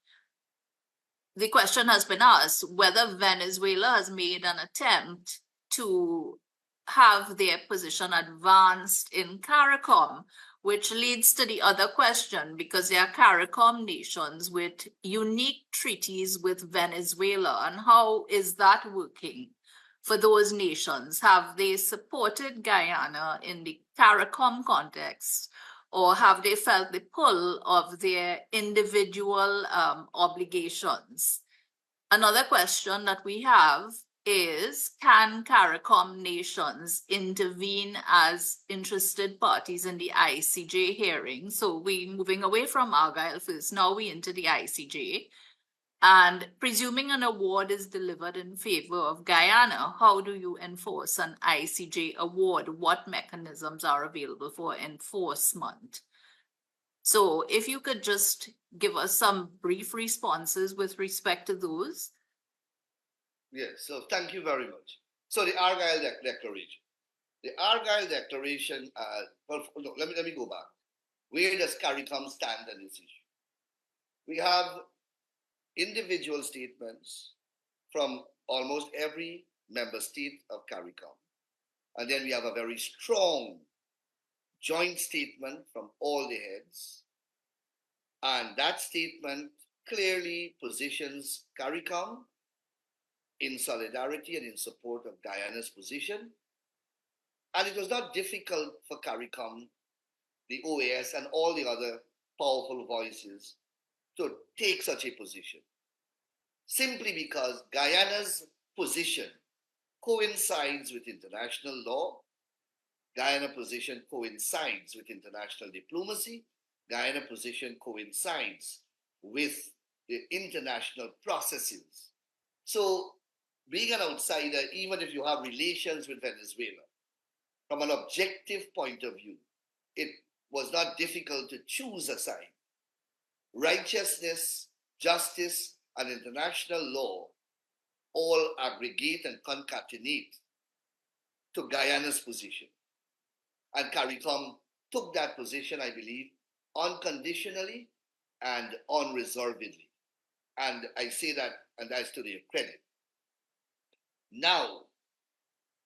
the question has been asked whether Venezuela has made an attempt to have their position advanced in CARICOM, which leads to the other question, because there are CARICOM nations with unique treaties with Venezuela, and how is that working for those nations? Have they supported Guyana in the CARICOM context, or have they felt the pull of their individual obligations? Another question that we have is, can CARICOM nations intervene as interested parties in the ICJ hearing? So we're moving away from Argyle first, now we into the ICJ. And presuming an award is delivered in favor of Guyana, how do you enforce an ICJ award? What mechanisms are available for enforcement? So if you could just give us some brief responses with respect to those. Yes, so thank you very much. So the Argyle Declaration. The Argyle Declaration, let me go back. Where does CARICOM stand on this issue? We have individual statements from almost every member state of CARICOM. And then we have a very strong joint statement from all the heads. And that statement clearly positions CARICOM in solidarity and in support of Guyana's position. And it was not difficult for CARICOM, the OAS, and all the other powerful voices to take such a position, simply because Guyana's position coincides with international law, Guyana's position coincides with international diplomacy, Guyana's position coincides with the international processes. So being an outsider, even if you have relations with Venezuela, from an objective point of view, it was not difficult to choose a side. Righteousness, justice, and international law all aggregate and concatenate to Guyana's position. And CARICOM took that position, I believe, unconditionally and unreservedly. And I say that, and that's to their credit. Now,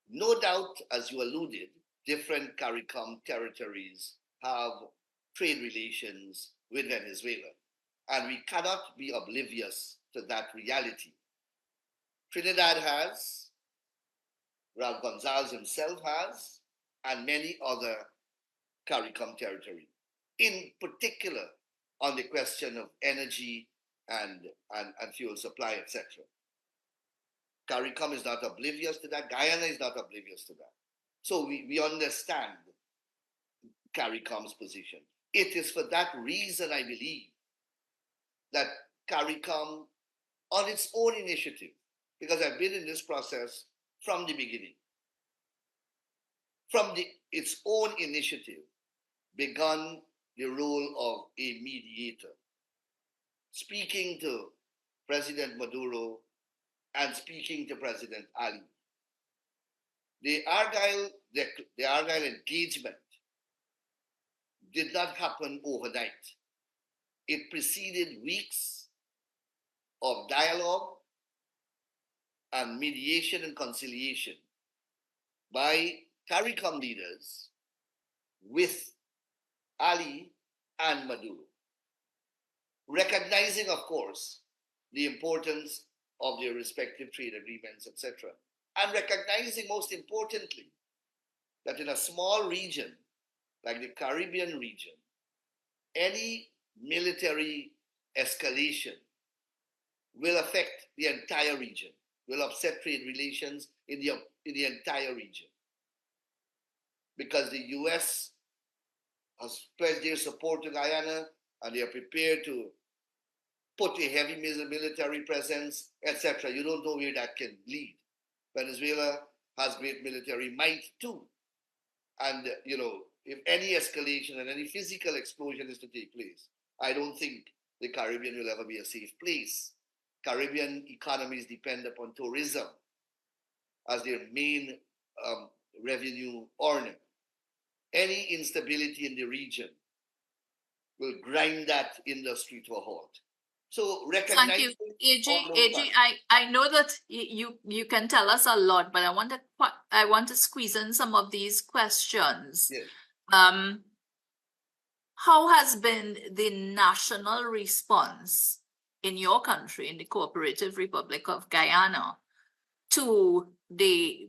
no doubt, as you alluded, different CARICOM territories have trade relations with Venezuela, and we cannot be oblivious to that reality. Trinidad has, Raul Gonzalez himself has, and many other CARICOM territories, in particular on the question of energy and fuel supply, etc. CARICOM is not oblivious to that. Guyana is not oblivious to that. So we understand CARICOM's position. It is for that reason, I believe, that CARICOM, on its own initiative, because I've been in this process from the beginning, from its own initiative, begun the role of a mediator, speaking to President Maduro and speaking to President Ali. The Argyle engagement did not happen overnight. it preceded weeks of dialogue and mediation and conciliation by CARICOM leaders with Ali and Maduro, recognizing, of course, the importance of their respective trade agreements, etc., and recognizing, most importantly, that in a small region like the Caribbean region, any military escalation will affect the entire region, will upset trade relations in the entire region. Because the US has pledged their support to Guyana, and they are prepared to put a heavy military presence, etc. You don't know where that can lead. Venezuela has great military might too. And, if any escalation and any physical explosion is to take place, I don't think the Caribbean will ever be a safe place. Caribbean economies depend upon tourism as their main revenue earner. Any instability in the region will grind that industry to a halt. So recognizing. Thank you, AG. I know that you can tell us a lot, but I want to squeeze in some of these questions. Yes. How has been the national response in your country, in the Cooperative Republic of Guyana, to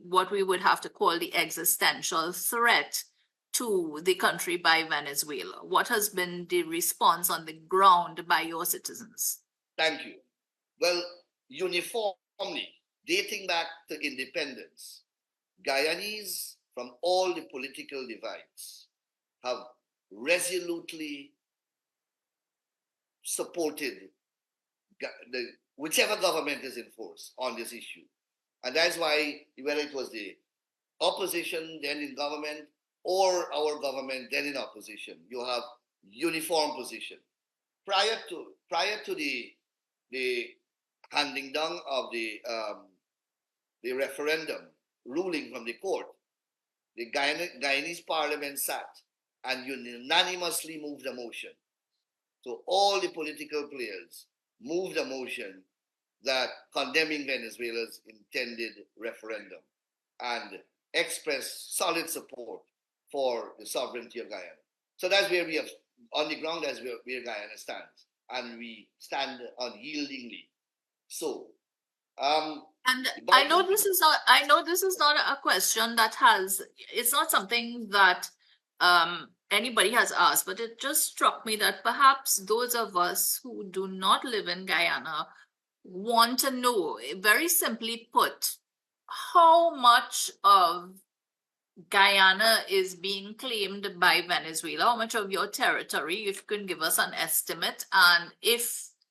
what we would have to call the existential threat to the country by Venezuela? What has been the response on the ground by your citizens? Thank you. Well, uniformly, dating back to independence, Guyanese from all the political divides have resolutely supported whichever government is in force on this issue. And that's why, whether it was the opposition then in government or our government then in opposition, you have uniform position. Prior to the handing down of the referendum ruling from the court, the Guyanese parliament sat and unanimously moved a motion. So all the political players moved a motion that condemning Venezuela's intended referendum and expressed solid support for the sovereignty of Guyana. So that's where we have, on the ground, that's where Guyana stands. And we stand unyieldingly. So, and I know this is not a question that it's not something that anybody has asked, but it just struck me that perhaps those of us who do not live in Guyana want to know, very simply put, how much of Guyana is being claimed by Venezuela, how much of your territory, if you can give us an estimate, and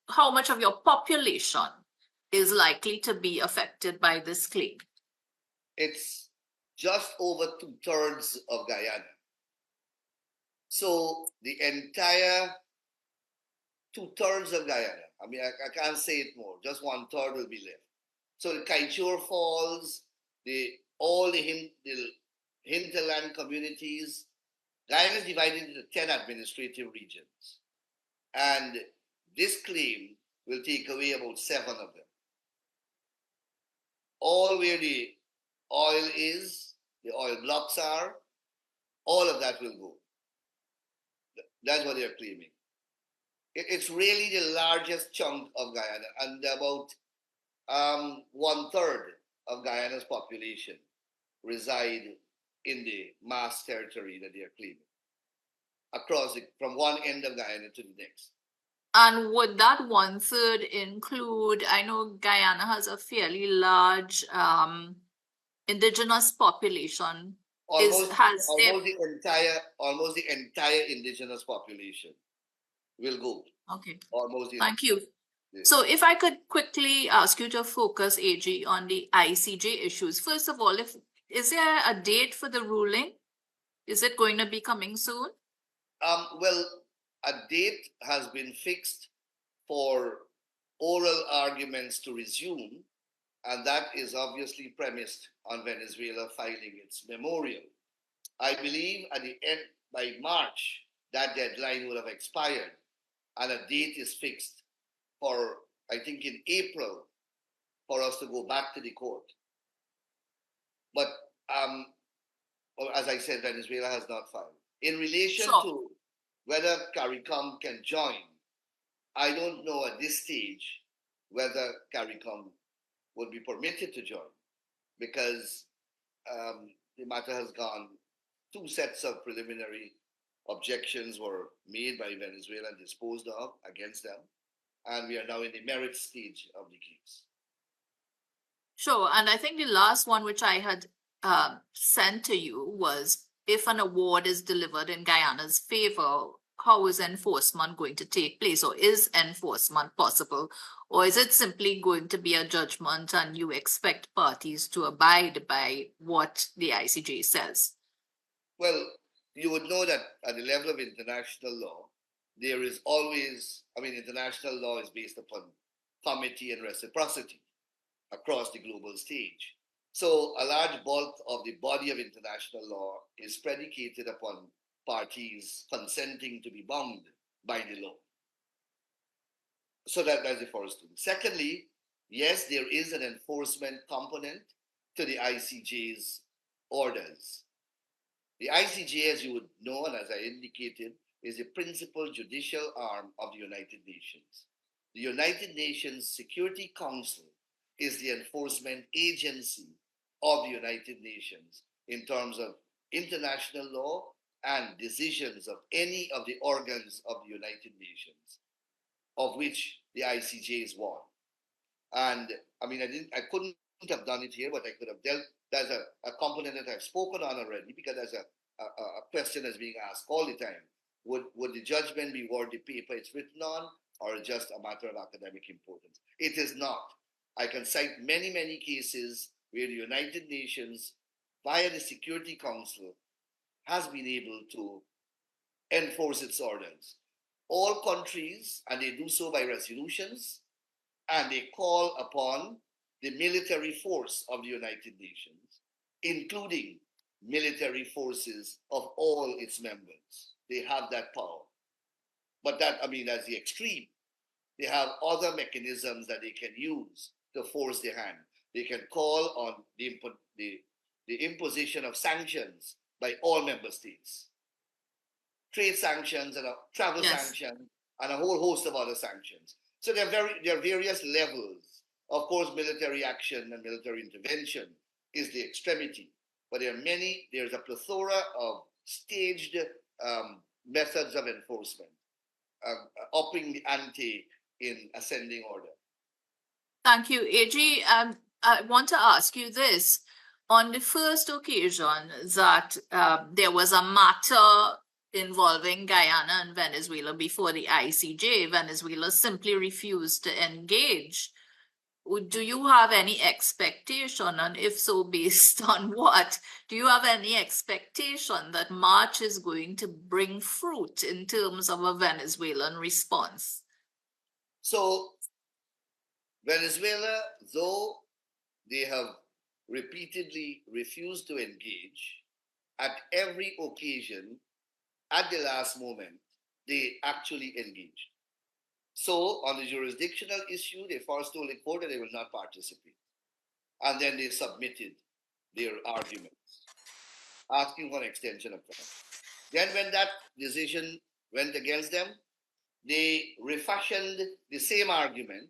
how much of your population is likely to be affected by this claim? It's just over 2/3 of Guyana. So the entire 2/3 of Guyana, I mean, I can't say it more, just 1/3 will be left. So the 𝘰𝑚𝑡𝑢𝑟 Falls, all the hinterland communities, Guyana is divided into 10 administrative regions. And this claim will take away about 7 of them. All where the oil is, the oil blocks are, all of that will go. That's what they're claiming. It's really the largest chunk of Guyana, and about 1/3 of Guyana's population reside in the mass territory that they are claiming, from one end of Guyana to the next. And would that 1/3 include, I know Guyana has a fairly large indigenous population. Almost the entire indigenous population will go. Okay. Almost. Thank you. Yes. So if I could quickly ask you to focus, AG, on the ICJ issues. First of all, is there a date for the ruling? Is it going to be coming soon? Well, a date has been fixed for oral arguments to resume, and that is obviously premised on Venezuela filing its memorial. I believe at the end, by March, that deadline will have expired, and a date is fixed for, I think, in April, for us to go back to the court. But well, as I said, Venezuela has not filed. In relation to whether CARICOM can join, I don't know at this stage whether CARICOM would be permitted to join, because the matter has gone, 2 sets of preliminary objections were made by Venezuela and disposed of against them, and we are now in the merit stage of the case. Sure, and I think the last one which I had sent to you was, if an award is delivered in Guyana's favor, how is enforcement going to take place, or is enforcement possible, or is it simply going to be a judgment and you expect parties to abide by what the ICJ says? Well, you would know that at the level of international law, there is always, international law is based upon comity and reciprocity across the global stage. So a large bulk of the body of international law is predicated upon parties consenting to be bound by the law. So that's the first thing. Secondly, yes, there is an enforcement component to the ICJ's orders. The ICJ, as you would know, and as I indicated, is the principal judicial arm of the United Nations. The United Nations Security Council is the enforcement agency of the United Nations in terms of international law and decisions of any of the organs of the United Nations, of which the ICJ is one. And I couldn't have done it here, but I could have dealt. There's a component that I've spoken on already, because there's a question that's being asked all the time. Would the judgment be worth the paper it's written on, or just a matter of academic importance? It is not. I can cite many, many cases where the United Nations, via the Security Council, has been able to enforce its orders. All countries, and they do so by resolutions, and they call upon the military force of the United Nations, including military forces of all its members. They have that power. But that's the extreme. They have other mechanisms that they can use to force their hand. They can call on the imposition of sanctions by all member states. Trade sanctions and travel sanctions and a whole host of other sanctions. So there are various levels. Of course, military action and military intervention is the extremity, but there's a plethora of staged methods of enforcement, upping the ante in ascending order. Thank you, AG. I want to ask you this. On the first occasion that there was a matter involving Guyana and Venezuela before the ICJ, Venezuela simply refused to engage. Do you have any expectation, and if so, based on what? Do you have any expectation that March is going to bring fruit in terms of a Venezuelan response? So, Venezuela, though they have repeatedly refused to engage, at every occasion, at the last moment, they actually engaged. So, on the jurisdictional issue, they first told the court that they will not participate. And then they submitted their arguments, asking for an extension of time. Then when that decision went against them, they refashioned the same argument,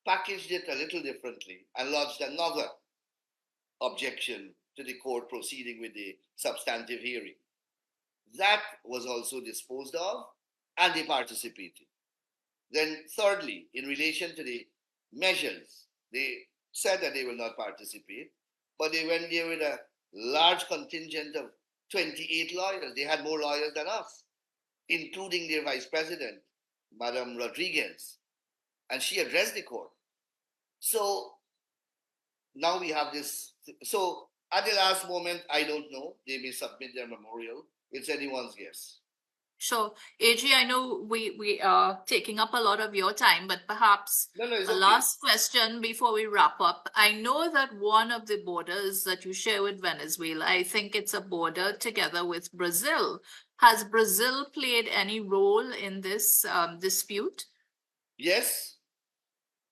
packaged it a little differently, and lodged another objection to the court proceeding with the substantive hearing. That was also disposed of, and they participated. Then thirdly, in relation to the measures, they said that they will not participate, but they went there with a large contingent of 28 lawyers. They had more lawyers than us, including their vice president, Madam Rodriguez, and she addressed the court. So now we have this. So at the last moment, I don't know. They may submit their memorial. It's anyone's guess. Sure. AG, I know we are taking up a lot of your time, but perhaps it's a okay. last question before we wrap up. I know that one of the borders that you share with Venezuela, I think it's a border together with Brazil. Has Brazil played any role in this dispute? Yes.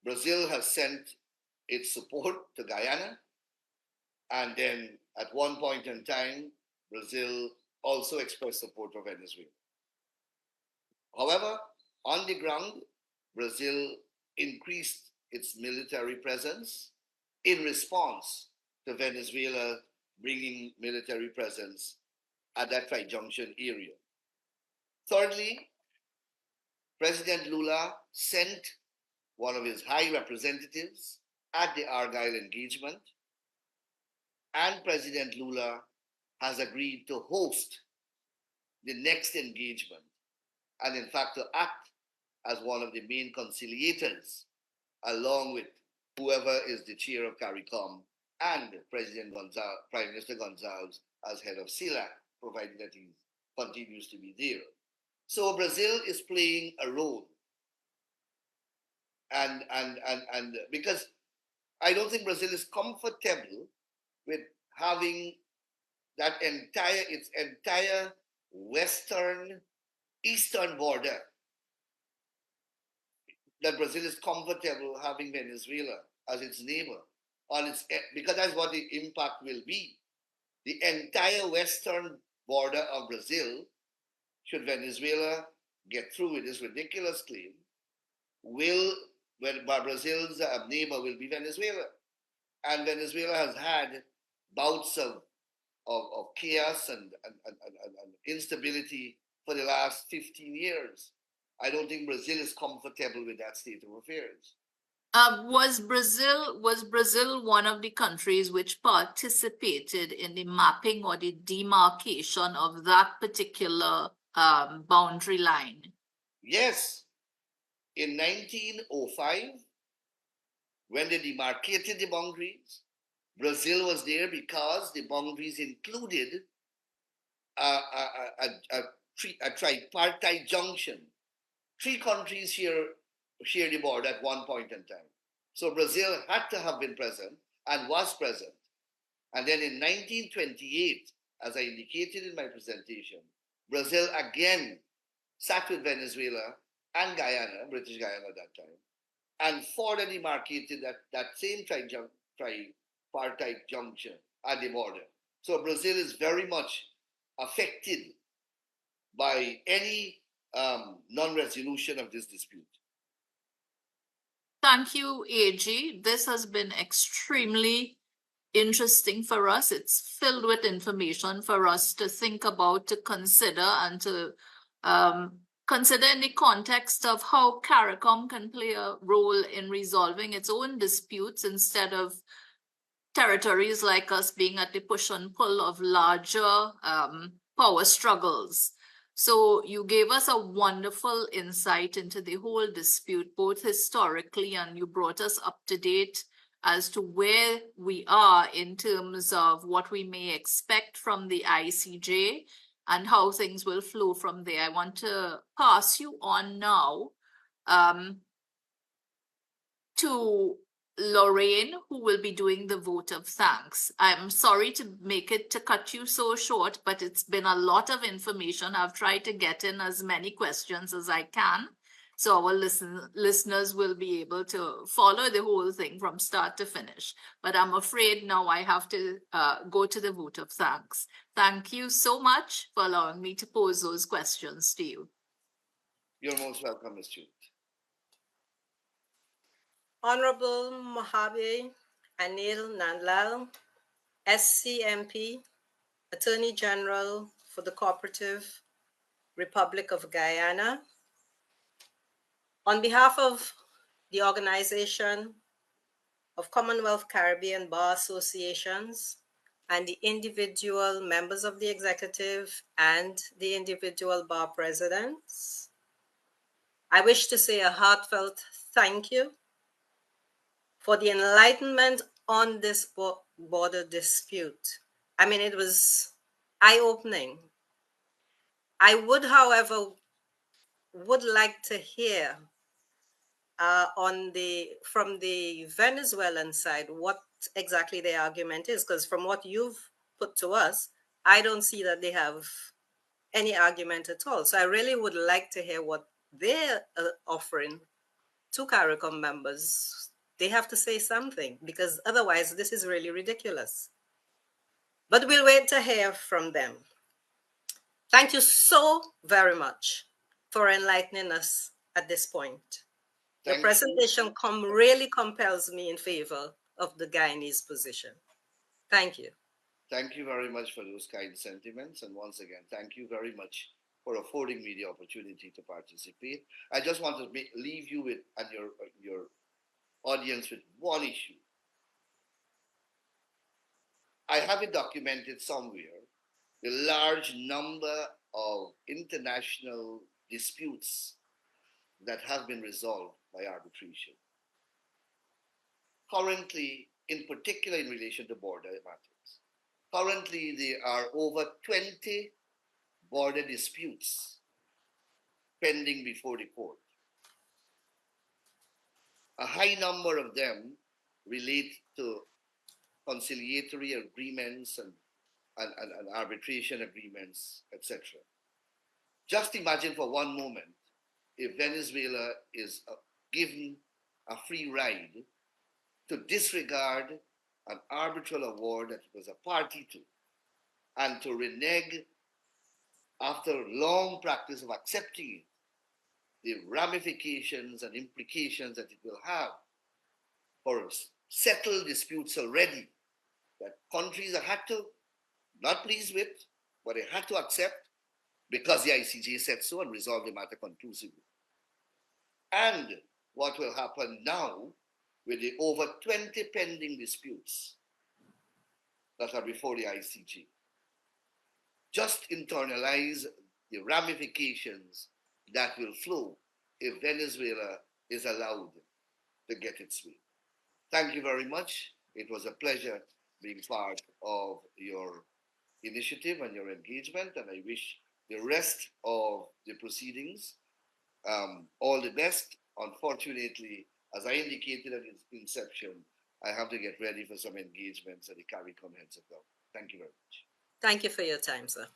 Brazil has sent its support to Guyana. And then at one point in time, Brazil also expressed support for Venezuela. However, on the ground, Brazil increased its military presence in response to Venezuela bringing military presence at that junction area. Thirdly, President Lula sent one of his high representatives at the Argyle engagement, and President Lula has agreed to host the next engagement, and in fact to act as one of the main conciliators, along with whoever is the chair of CARICOM and Prime Minister Gonzalez as head of CELAC, provided that he continues to be there. So Brazil is playing a role. And because I don't think Brazil is comfortable with having its entire eastern border, that Brazil is comfortable having Venezuela as its neighbor because that's what the impact will be. The entire western border of Brazil, should Venezuela get through with this ridiculous claim, Brazil's neighbor will be Venezuela. And Venezuela has had bouts of chaos and instability for the last 15 years. I don't think Brazil is comfortable with that state of affairs. Was Brazil one of the countries which participated in the mapping or the demarcation of that particular boundary line? Yes. In 1905, when they demarcated the boundaries, Brazil was there because the boundaries included a tripartite junction. 3 countries share the border at one point in time. So Brazil had to have been present and was present. And then in 1928, as I indicated in my presentation, Brazil again sat with Venezuela and Guyana, British Guyana at that time, and further demarcated that same tripartite junction at the border. So Brazil is very much affected by any non-resolution of this dispute. Thank you, AG. This has been extremely interesting for us. It's filled with information for us to think about, to consider, and to consider in the context of how CARICOM can play a role in resolving its own disputes instead of territories like us being at the push and pull of larger power struggles. So you gave us a wonderful insight into the whole dispute, both historically, and you brought us up to date as to where we are in terms of what we may expect from the ICJ and how things will flow from there. I want to pass you on now to Lorraine, who will be doing the vote of thanks. I'm sorry to cut you so short, but it's been a lot of information. I've tried to get in as many questions as I can, so our listeners will be able to follow the whole thing from start to finish. But I'm afraid now I have to go to the vote of thanks. Thank you so much for allowing me to pose those questions to you. You're most welcome, Ms. Judith. Honorable Mohabir Anil Nandlall, SCMP, Attorney General for the Cooperative Republic of Guyana. On behalf of the Organization of Commonwealth Caribbean Bar Associations and the individual members of the executive and the individual bar presidents, I wish to say a heartfelt thank you for the enlightenment on this border dispute. I mean, it was eye-opening. I would, however, would like to hear from the Venezuelan side what exactly their argument is, because from what you've put to us, I don't see that they have any argument at all. So I really would like to hear what they're offering to CARICOM members. They have to say something, because otherwise this is really ridiculous. But we'll wait to hear from them. Thank you so very much for enlightening us at this point. The presentation really compels me in favor of the Guyanese position. Thank you. Thank you very much for those kind sentiments. And once again, thank you very much for affording me the opportunity to participate. I just want to leave you with, and your audience, with one issue. I have it documented somewhere, the large number of international disputes that have been resolved by arbitration. Currently, in particular in relation to border matters, currently there are over 20 border disputes pending before the court. A high number of them relate to conciliatory agreements and arbitration agreements, etc. Just imagine for one moment if Venezuela is given a free ride to disregard an arbitral award that it was a party to, and to renege after long practice of accepting it, the ramifications and implications that it will have for settled disputes already that countries have had to, not pleased with, but they had to accept because the ICJ said so and resolved the matter conclusively. And what will happen now with the over 20 pending disputes that are before the ICJ. Just internalize the ramifications that will flow if Venezuela is allowed to get its way. Thank you very much. It was a pleasure being part of your initiative and your engagement, and I wish the rest of the proceedings all the best. Unfortunately, as I indicated at its inception, I have to get ready for some engagements at the CARICOM heads of government. Thank you very much. Thank you for your time, sir.